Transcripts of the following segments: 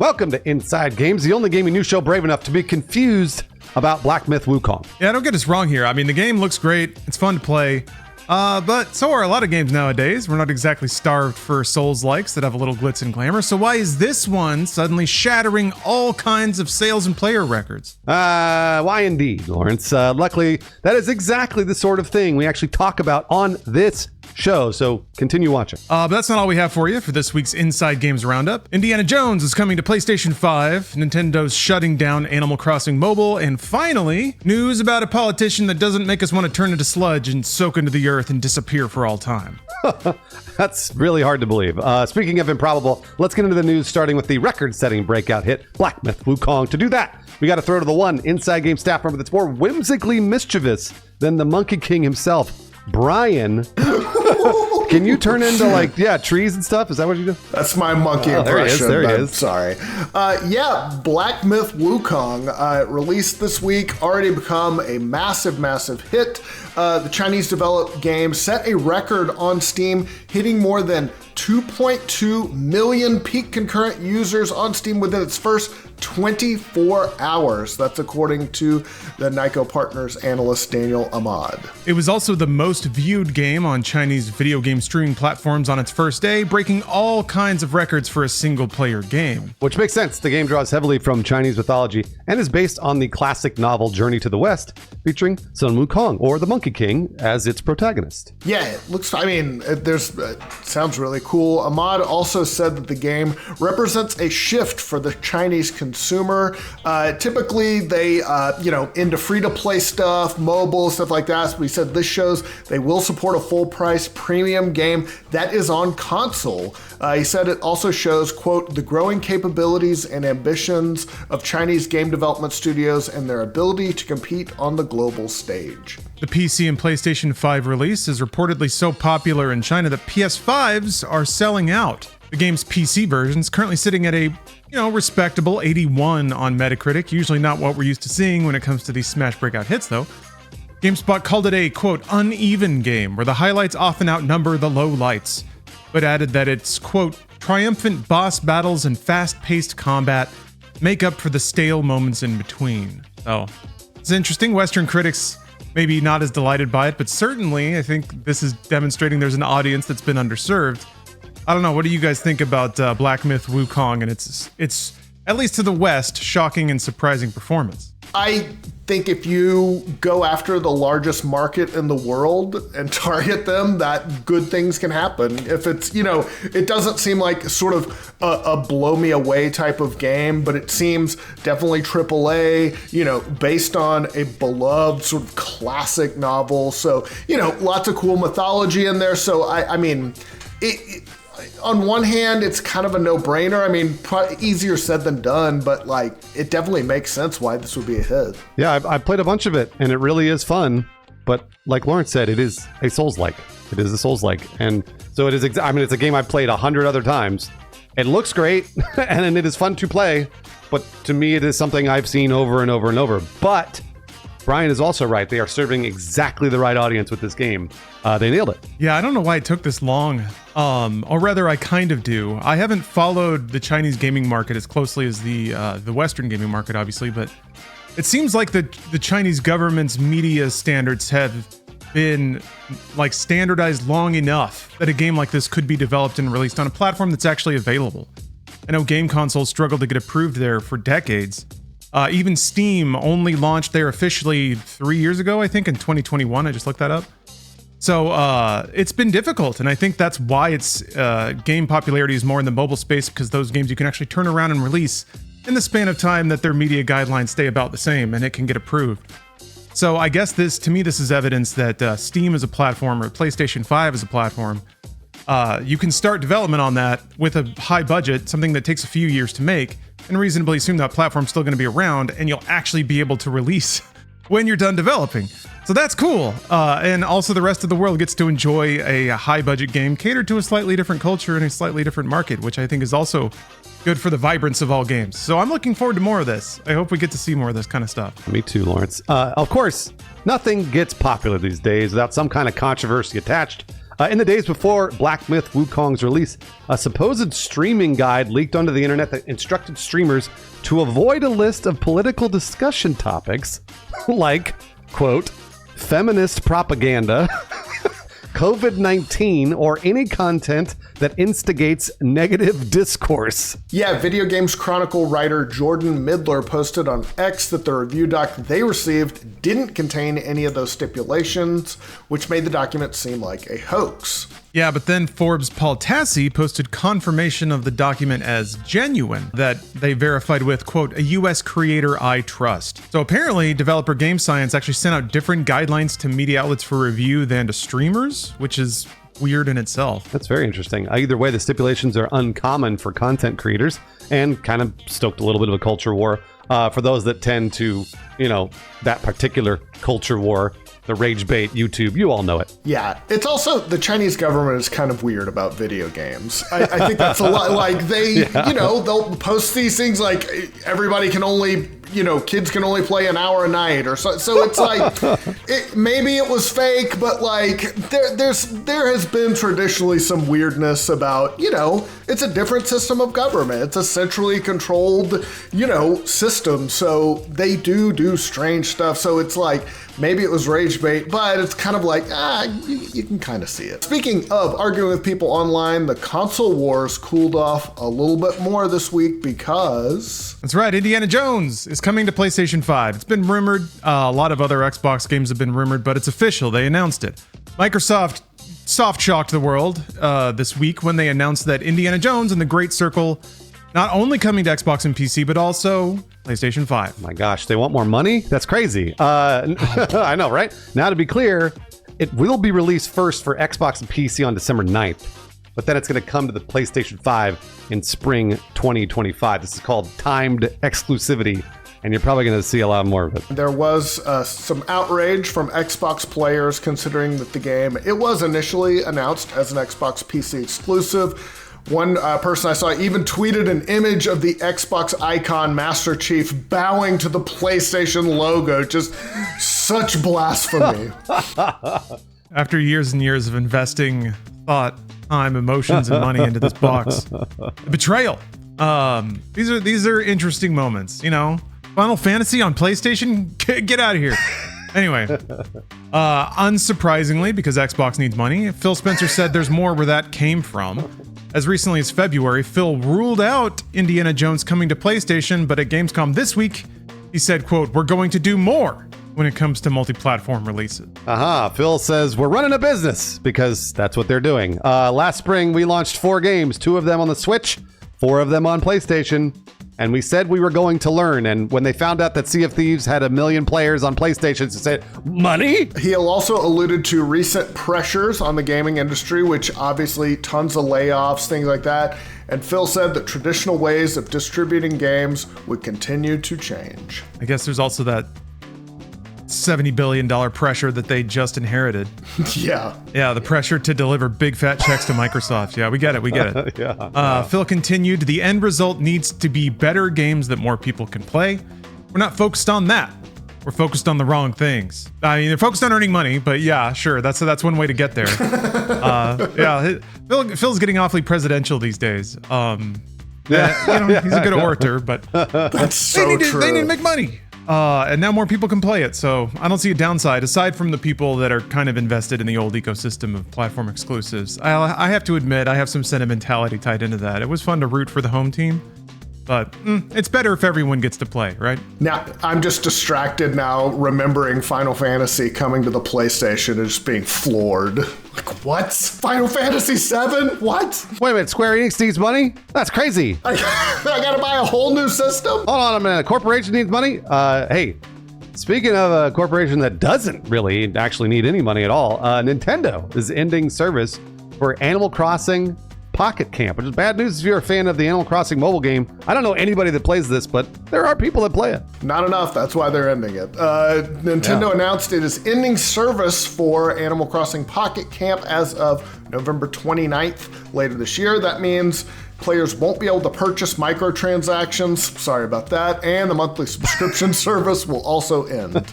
Welcome to Inside Games, the only gaming news show brave enough to be confused about Black Myth Wukong. Yeah, don't get us wrong here. I mean, the game looks great. It's fun to play. But so are a lot of games nowadays. We're not exactly starved for Souls-likes that have a little glitz and glamour. So why is this one suddenly shattering all kinds of sales and player records? Why indeed, Lawrence? Luckily, that is exactly the sort of thing we actually talk about on this show, so continue watching. But that's not all we have for you for this week's Inside Games Roundup. Indiana Jones is coming to PlayStation 5, Nintendo's shutting down Animal Crossing Mobile, and finally, news about a politician that doesn't make us want to turn into sludge and soak into the earth and disappear for all time. That's really hard to believe. Speaking of improbable, let's get into the news, starting with the record-setting breakout hit, Black Myth Wukong. To do that, we got to throw to the one Inside Game staff member that's more whimsically mischievous than the Monkey King himself, Brian. Can you turn into trees and stuff? Is that what you do? That's my monkey impression. There he is. Sorry. Black Myth Wukong released this week, already become a massive hit. The Chinese developed game set a record on Steam, hitting more than 2.2 million peak concurrent users on Steam within its first 24 hours. That's according to the Nyko Partners analyst Daniel Ahmad. It was also the most viewed game on Chinese video game streaming platforms on its first day, breaking all kinds of records for a single-player game. Which makes sense. The game draws heavily from Chinese mythology and is based on the classic novel Journey to the West, featuring Sun Wukong, or the Monkey King, as its protagonist. Yeah, it looks, sounds really cool. Ahmad also said that the game represents a shift for the Chinese consumer. Typically, they, into free-to-play stuff, mobile, stuff like that. So we said this shows they will support a full-price premium game that is on console. He said it also shows, quote, the growing capabilities and ambitions of Chinese game development studios and their ability to compete on the global stage. The PC and PlayStation 5 release is reportedly so popular in China that PS5s are selling out. The game's PC version is currently sitting at a, respectable 81 on Metacritic, usually not what we're used to seeing when it comes to these smash breakout hits, though. GameSpot called it a, quote, uneven game, where the highlights often outnumber the lowlights, but added that its, quote, triumphant boss battles and fast-paced combat make up for the stale moments in between. So, it's interesting. Western critics maybe not as delighted by it, but certainly I think this is demonstrating there's an audience that's been underserved. I don't know, what do you guys think about Black Myth Wukong and its, at least to the West, shocking and surprising performance? I think if you go after the largest market in the world and target them, that good things can happen. If it's, it doesn't seem like sort of a blow me away type of game, but it seems definitely AAA, based on a beloved sort of classic novel. So, lots of cool mythology in there. So, on one hand, it's kind of a no-brainer. Easier said than done, but it definitely makes sense why this would be a hit. Yeah, I played a bunch of it, and it really is fun. But like Lawrence said, it is a Souls-like. It is a Souls-like, and so it is. It's a game I've played 100 other times. It looks great, and it is fun to play. But to me, it is something I've seen over and over and over. But Brian is also right. They are serving exactly the right audience with this game. They nailed it. Yeah, I don't know why it took this long. Or rather, I kind of do. I haven't followed the Chinese gaming market as closely as the Western gaming market, obviously, but it seems like the Chinese government's media standards have been standardized long enough that a game like this could be developed and released on a platform that's actually available. I know game consoles struggled to get approved there for decades. Even Steam only launched there officially 3 years ago, I think, in 2021. I just looked that up. So it's been difficult, and I think that's why its game popularity is more in the mobile space, because those games you can actually turn around and release in the span of time that their media guidelines stay about the same, and it can get approved. So I guess this is evidence that Steam is a platform, or PlayStation 5 is a platform. You can start development on that with a high budget, something that takes a few years to make, and reasonably assume that platform's still going to be around, and you'll actually be able to release when you're done developing. So that's cool. And also the rest of the world gets to enjoy a high budget game catered to a slightly different culture and a slightly different market, which I think is also good for the vibrance of all games. So I'm looking forward to more of this. I hope we get to see more of this kind of stuff. Me too, Lawrence. Of course, nothing gets popular these days without some kind of controversy attached. In the days before Black Myth Wukong's release, a supposed streaming guide leaked onto the internet that instructed streamers to avoid a list of political discussion topics like, quote, feminist propaganda, COVID-19, or any content that instigates negative discourse. Yeah, Video Games Chronicle writer Jordan Midler posted on X that the review doc they received didn't contain any of those stipulations, which made the document seem like a hoax. Yeah, but then Forbes' Paul Tassi posted confirmation of the document as genuine that they verified with, quote, a U.S. creator I trust. So apparently, developer Game Science actually sent out different guidelines to media outlets for review than to streamers, which is weird in itself. That's very interesting. Either way, the stipulations are uncommon for content creators and kind of stoked a little bit of a culture war for those that tend to, that particular culture war. The rage bait YouTube, you all know it. Yeah, it's also the Chinese government is kind of weird about video games. I think that's a lot. Like they'll post these things like everybody can only, kids can only play an hour a night or so. So it's like maybe it was fake, but like there has been traditionally some weirdness about it's a different system of government. It's a centrally controlled system. So they do strange stuff. So it's like maybe it was rage bait, but it's kind of like, you can kind of see it. Speaking of arguing with people online, the console wars cooled off a little bit more this week because... That's right, Indiana Jones is coming to PlayStation 5. It's been rumored. A lot of other Xbox games have been rumored, but it's official. They announced it. Microsoft soft shocked the world this week when they announced that Indiana Jones and the Great Circle not only coming to Xbox and PC, but also PlayStation 5. My gosh, they want more money? That's crazy. I know, right? Now, to be clear, it will be released first for Xbox and PC on December 9th, but then it's going to come to the PlayStation 5 in spring 2025. This is called timed exclusivity, and you're probably going to see a lot more of it. There was some outrage from Xbox players considering that the game, it was initially announced as an Xbox PC exclusive. One person I saw even tweeted an image of the Xbox icon Master Chief bowing to the PlayStation logo. Just such blasphemy. After years and years of investing thought, time, emotions, and money into this box, betrayal. These are interesting moments. Final Fantasy on PlayStation. Get out of here. Anyway, unsurprisingly, because Xbox needs money, Phil Spencer said there's more where that came from. As recently as February, Phil ruled out Indiana Jones coming to PlayStation, but at Gamescom this week, he said, quote, we're going to do more when it comes to multi-platform releases. Phil says we're running a business because that's what they're doing. Last spring, we launched 4 games, 2 of them on the Switch, 4 of them on PlayStation. And we said we were going to learn. And when they found out that Sea of Thieves had 1 million players on PlayStation, they said, money? He also alluded to recent pressures on the gaming industry, which obviously tons of layoffs, things like that. And Phil said that traditional ways of distributing games would continue to change. I guess there's also that $70 billion pressure that they just inherited. Yeah, the pressure to deliver big fat checks to Microsoft. Yeah, we get it. Phil continued, the end result needs to be better games that more people can play. We're not focused on that. We're focused on the wrong things. I mean, they're focused on earning money, but yeah, sure, that's one way to get there. Phil's getting awfully presidential these days. He's a good orator, but that's so true. They need to make money. And now more people can play it, so I don't see a downside, aside from the people that are kind of invested in the old ecosystem of platform exclusives. I have to admit, I have some sentimentality tied into that. It was fun to root for the home team, but it's better if everyone gets to play, right? Now, I'm just distracted now remembering Final Fantasy coming to the PlayStation and just being floored. Like, what? Final Fantasy 7? What? Wait a minute, Square Enix needs money? That's crazy. I gotta buy a whole new system? Hold on a minute, a corporation needs money? Hey, speaking of a corporation that doesn't really actually need any money at all, Nintendo is ending service for Animal Crossing Pocket Camp, which is bad news if you're a fan of the Animal Crossing mobile game. I don't know anybody that plays this, but there are people that play it. Not enough. That's why they're ending it. Nintendo announced it is ending service for Animal Crossing Pocket Camp as of November 29th later this year. That means Players won't be able to purchase microtransactions. Sorry about that. And the monthly subscription service will also end.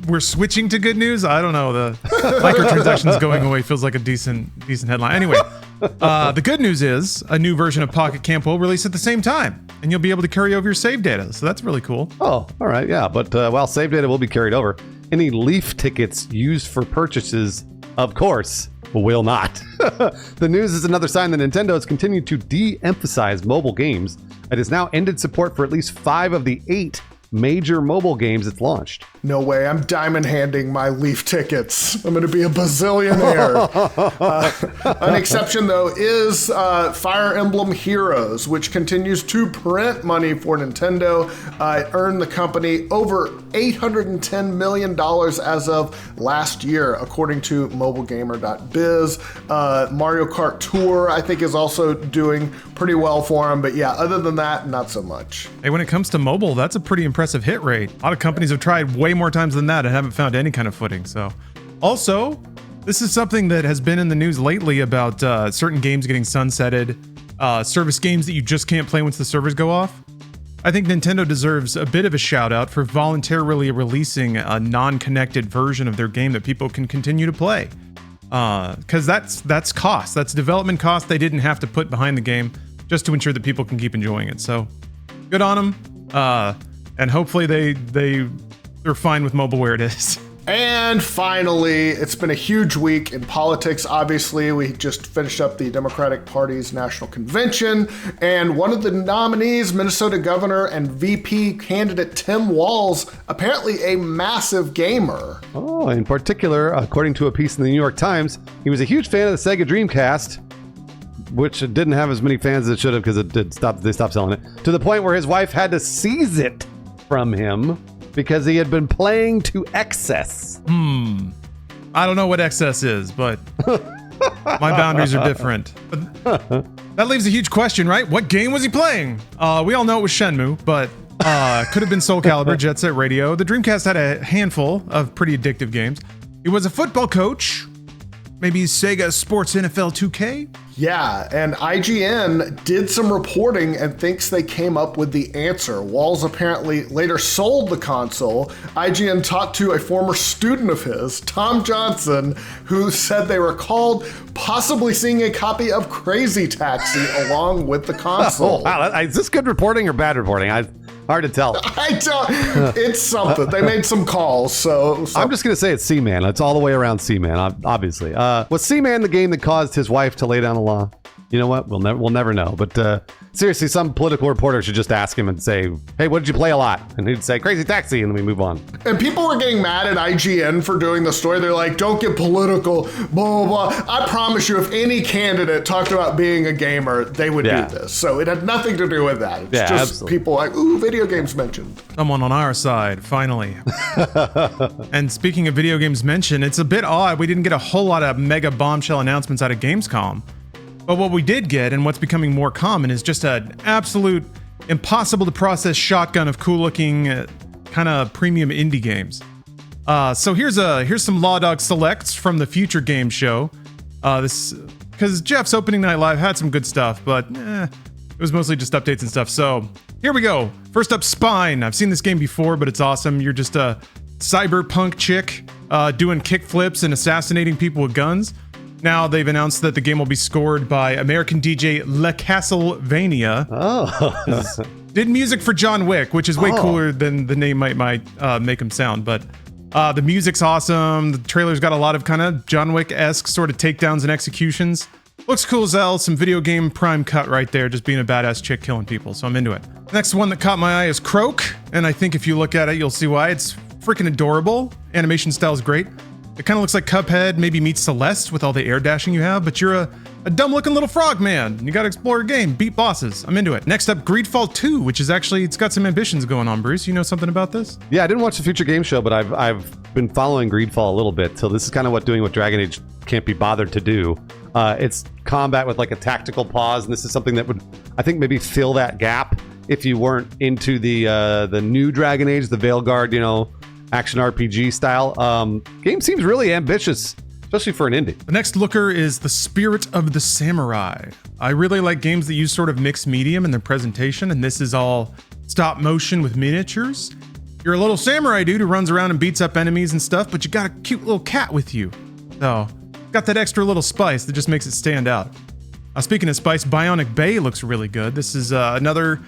We're switching to good news. I don't know. The microtransactions going away feels like a decent headline. Anyway, the good news is a new version of Pocket Camp will release at the same time, and you'll be able to carry over your save data. So that's really cool. Oh, all right. Yeah. But while save data will be carried over, any Leaf tickets used for purchases, of course, will not. The news is another sign that Nintendo has continued to de-emphasize mobile games. It has now ended support for at least 5 of the 8 major mobile games it's launched. No way, I'm diamond handing my Leaf tickets. I'm going to be a bazillionaire. An exception, though, is Fire Emblem Heroes, which continues to print money for Nintendo. It earned the company over $810 million as of last year, according to mobilegamer.biz. Mario Kart Tour, I think, is also doing pretty well for them. But yeah, other than that, not so much. Hey, when it comes to mobile, that's a pretty impressive hit rate. A lot of companies have tried way more times than that and haven't found any kind of footing. So, also, this is something that has been in the news lately about certain games getting sunsetted, service games that you just can't play once the servers go off. I think Nintendo deserves a bit of a shout out for voluntarily releasing a non-connected version of their game that people can continue to play. Because that's cost. That's development cost they didn't have to put behind the game just to ensure that people can keep enjoying it. So, good on them. And hopefully they're fine with mobile where it is. And finally, it's been a huge week in politics. Obviously, we just finished up the Democratic Party's national convention, and one of the nominees, Minnesota Governor and VP candidate Tim Walz, apparently a massive gamer. Oh, in particular, according to a piece in the New York Times, he was a huge fan of the Sega Dreamcast, which didn't have as many fans as it should have because they stopped selling it, to the point where his wife had to seize it from him because he had been playing to excess. I don't know what excess is, but my boundaries are different. But that leaves a huge question, right? What game was he playing? We all know it was Shenmue, but could have been Soul Calibur, Jet Set Radio. The Dreamcast had a handful of pretty addictive games. He was a football coach. Maybe Sega Sports NFL 2K? Yeah, and IGN did some reporting and thinks they came up with the answer. Walz apparently later sold the console. IGN talked to a former student of his, Tom Johnson, who said they recalled possibly seeing a copy of Crazy Taxi along with the console. Oh, wow, is this good reporting or bad reporting? Hard to tell. It's something. They made some calls, so. I'm just going to say it's Seaman. It's all the way around Seaman, obviously. Was Seaman the game that caused his wife to lay down the law? You know what? We'll never know. But seriously, some political reporter should just ask him and say, hey, what did you play a lot? And he'd say, Crazy Taxi, and then we move on. And people were getting mad at IGN for doing the story. They're like, don't get political, blah, blah, blah. I promise you, if any candidate talked about being a gamer, they would do this. So it had nothing to do with that. It's just absolutely. People like, ooh, video games mentioned. Someone on our side, finally. And speaking of video games mentioned, it's a bit odd. We didn't get a whole lot of mega bombshell announcements out of Gamescom. But what we did get, and what's becoming more common, is just an absolute impossible to process shotgun of cool looking kind of premium indie games. So here's some Law Dog selects from the Future Game Show. Because Jeff's opening night live had some good stuff, but it was mostly just updates and stuff. So here we go. First up, Spine. I've seen this game before, but it's awesome. You're just a cyberpunk chick doing kickflips and assassinating people with guns. Now they've announced that the game will be scored by American DJ Le Castlevania. Oh. Did music for John Wick, which is way cooler than the name might make him sound. But the music's awesome. The trailer's got a lot of kind of John Wick-esque sort of takedowns and executions. Looks cool as hell. Some video game prime cut right there, just being a badass chick killing people. So I'm into it. Next one that caught my eye is Croak. And I think if you look at it, you'll see why. It's freaking adorable. Animation style is great. It kind of looks like Cuphead, maybe meets Celeste with all the air dashing you have, but you're a dumb-looking little frog man. You gotta explore a game, beat bosses. I'm into it. Next up, Greedfall 2, which is actually, it's got some ambitions going on. Bruce, you know something about this? Yeah, I didn't watch the Future Game Show, but I've been following Greedfall a little bit. So this is kind of what Dragon Age can't be bothered to do. It's combat with like a tactical pause, and this is something that would, I think, maybe fill that gap if you weren't into the new Dragon Age, the Veilguard, action RPG style. Game seems really ambitious. especially for an indie. The next looker is The Spirit of the Samurai. I really like games that use sort of mixed medium in their presentation, and this is all stop motion with miniatures. You're a little samurai dude who runs around and beats up enemies and stuff, but you got a cute little cat with you. So, got that extra little spice that just makes it stand out. Speaking of spice, Bionic Bay looks really good. This is another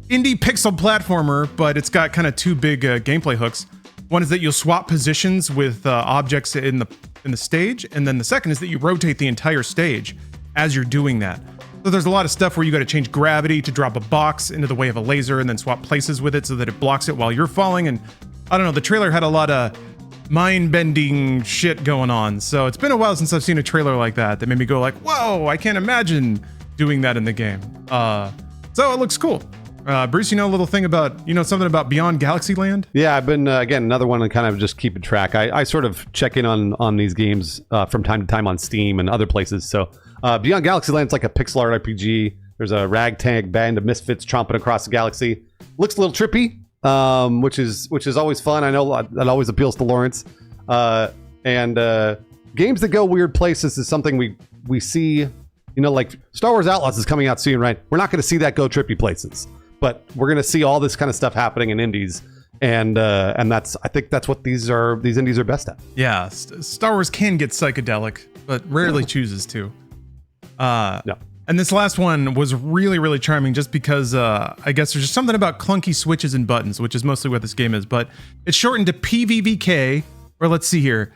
indie pixel platformer, but it's got kind of two big gameplay hooks. One is that you'll swap positions with objects in the stage, and then the second is that you rotate the entire stage as you're doing that. So there's a lot of stuff where you got to change gravity to drop a box into the way of a laser and then swap places with it so that it blocks it while you're falling. And I don't know, the trailer had a lot of mind-bending shit going on. So it's been a while since I've seen a trailer like that made me go like, whoa, I can't imagine doing that in the game. So it looks cool. Bruce, you know a little thing about, something about Beyond Galaxy Land? Yeah, I've been, again, another one to kind of just keeping track. I sort of check in on these games from time to time on Steam and other places. So Beyond Galaxy Land's like a pixel art RPG. There's a ragtag band of misfits tromping across the galaxy. Looks a little trippy, which is always fun. I know that always appeals to Lawrence. And games that go weird places is something we see, like Star Wars Outlaws is coming out soon, right? We're not going to see that go trippy places. But we're going to see all this kind of stuff happening in indies, and I think that's what these indies are best at. Yeah, Star Wars can get psychedelic, but rarely chooses to. No. And this last one was really, really charming just because I guess there's just something about clunky switches and buttons, which is mostly what this game is. But it's shortened to PVVK, or let's see here,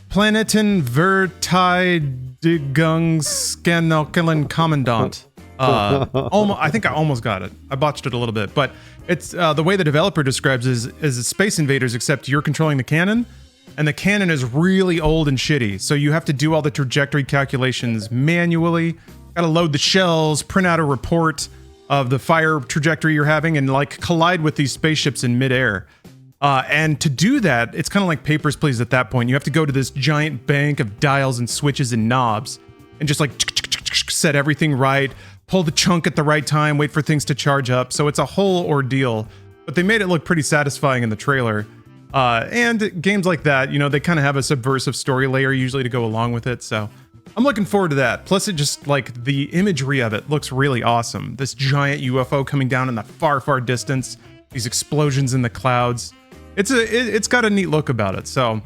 Planeten Verteidigungskanalen Kommandant. I think I almost got it. I botched it a little bit, but it's the way the developer describes it is a Space Invaders, except you're controlling the cannon, and the cannon is really old and shitty. So you have to do all the trajectory calculations manually. Got to load the shells, print out a report of the fire trajectory you're having, and like collide with these spaceships in midair. And to do that, it's kind of like Papers, Please at that point. You have to go to this giant bank of dials and switches and knobs and just like set everything right, pull the chunk at the right time, wait for things to charge up. So it's a whole ordeal, but they made it look pretty satisfying in the trailer. And games like that, they kind of have a subversive story layer usually to go along with it. So I'm looking forward to that. Plus it just like the imagery of it looks really awesome. This giant UFO coming down in the far, far distance, these explosions in the clouds. It's got a neat look about it. So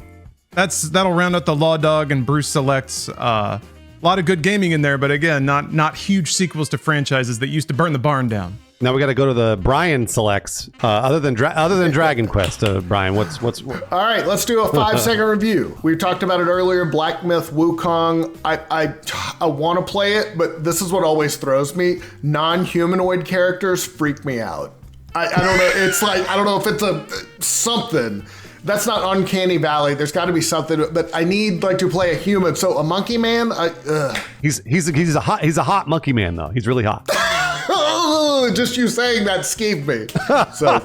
that'll round out the Law Dog and Bruce Selects. A lot of good gaming in there, but again, not huge sequels to franchises that used to burn the barn down. Now we got to go to the Brian Selects. Other than Dragon Quest, Brian, what's? All right, let's do a 5-second review. We talked about it earlier. Black Myth Wukong. I want to play it, but this is what always throws me. Non-humanoid characters freak me out. I don't know. It's like I don't know if it's something. That's not Uncanny Valley. There's got to be something, but I need to play a human. So a monkey man. He's a hot monkey man though. He's really hot. Just you saying that skeeved me. So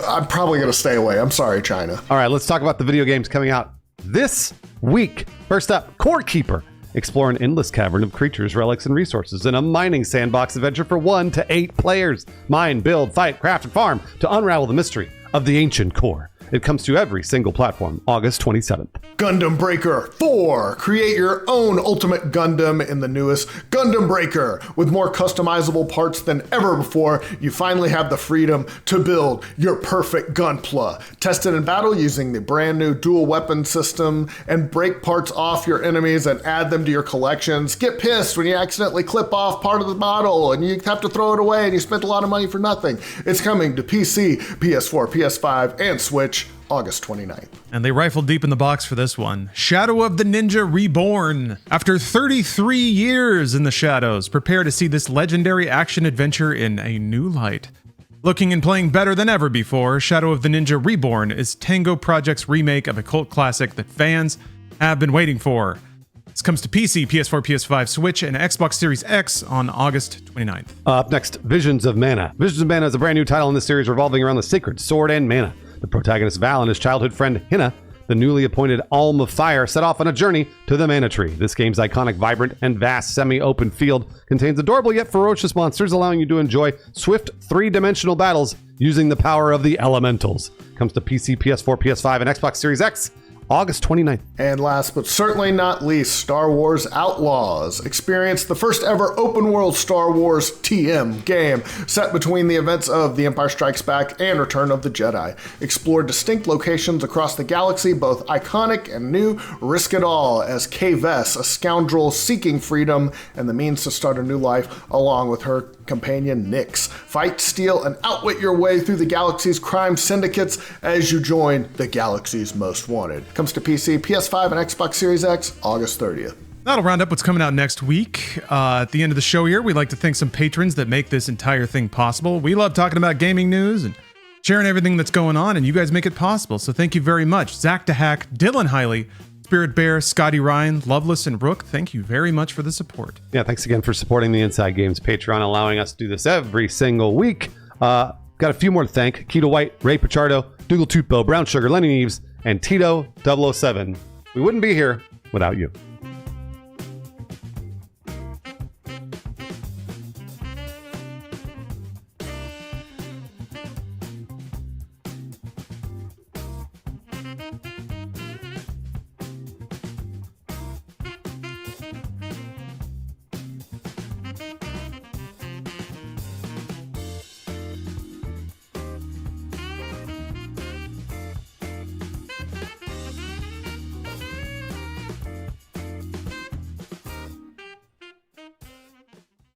I'm probably gonna stay away. I'm sorry, China. All right, let's talk about the video games coming out this week. First up, Core Keeper. Explore an endless cavern of creatures, relics, and resources in a mining sandbox adventure for 1 to 8 players. Mine, build, fight, craft, and farm to unravel the mystery of the ancient core. It comes to every single platform, August 27th. Gundam Breaker 4. Create your own Ultimate Gundam in the newest Gundam Breaker. With more customizable parts than ever before, you finally have the freedom to build your perfect Gunpla. Test it in battle using the brand new dual weapon system and break parts off your enemies and add them to your collections. Get pissed when you accidentally clip off part of the model and you have to throw it away and you spent a lot of money for nothing. It's coming to PC, PS4, PS5, and Switch. August 29th. And they rifled deep in the box for this one. Shadow of the Ninja Reborn. After 33 years in the shadows, prepare to see this legendary action-adventure in a new light. Looking and playing better than ever before, Shadow of the Ninja Reborn is Tango Project's remake of a cult classic that fans have been waiting for. This comes to PC, PS4, PS5, Switch, and Xbox Series X on August 29th. Up next, Visions of Mana. Visions of Mana is a brand new title in this series revolving around the sacred sword and mana. The protagonist Val and his childhood friend Hinna, the newly appointed Alm of Fire, set off on a journey to the Mana Tree. This game's iconic, vibrant, and vast semi-open field contains adorable yet ferocious monsters, allowing you to enjoy swift, three-dimensional battles using the power of the elementals. Comes to PC, PS4, PS5, and Xbox Series X August 29th. And last but certainly not least, Star Wars Outlaws. Experience the first ever open world Star Wars TM game set between the events of The Empire Strikes Back and Return of the Jedi. Explore distinct locations across the galaxy, both iconic and new. Risk it all as Kay Vess, a scoundrel seeking freedom and the means to start a new life, along with her companion Nyx. Fight, steal, and outwit your way through the galaxy's crime syndicates as you join the galaxy's most wanted. Comes to PC, PS5, and Xbox Series X August 30th. That'll round up what's coming out next week. At the end of the show here, we'd like to thank some patrons that make this entire thing possible. We love talking about gaming news and sharing everything that's going on, and you guys make it possible. So thank you very much. Zach DeHack, Dylan Hiley, Spirit Bear, Scotty Ryan, Loveless, and Rook, thank you very much for the support. Yeah, thanks again for supporting the Inside Games Patreon, allowing us to do this every single week. Got a few more to thank. Keto White, Ray Pichardo, Dougal Tootbo, Brown Sugar, Lenny Eves, and Tito 007. We wouldn't be here without you.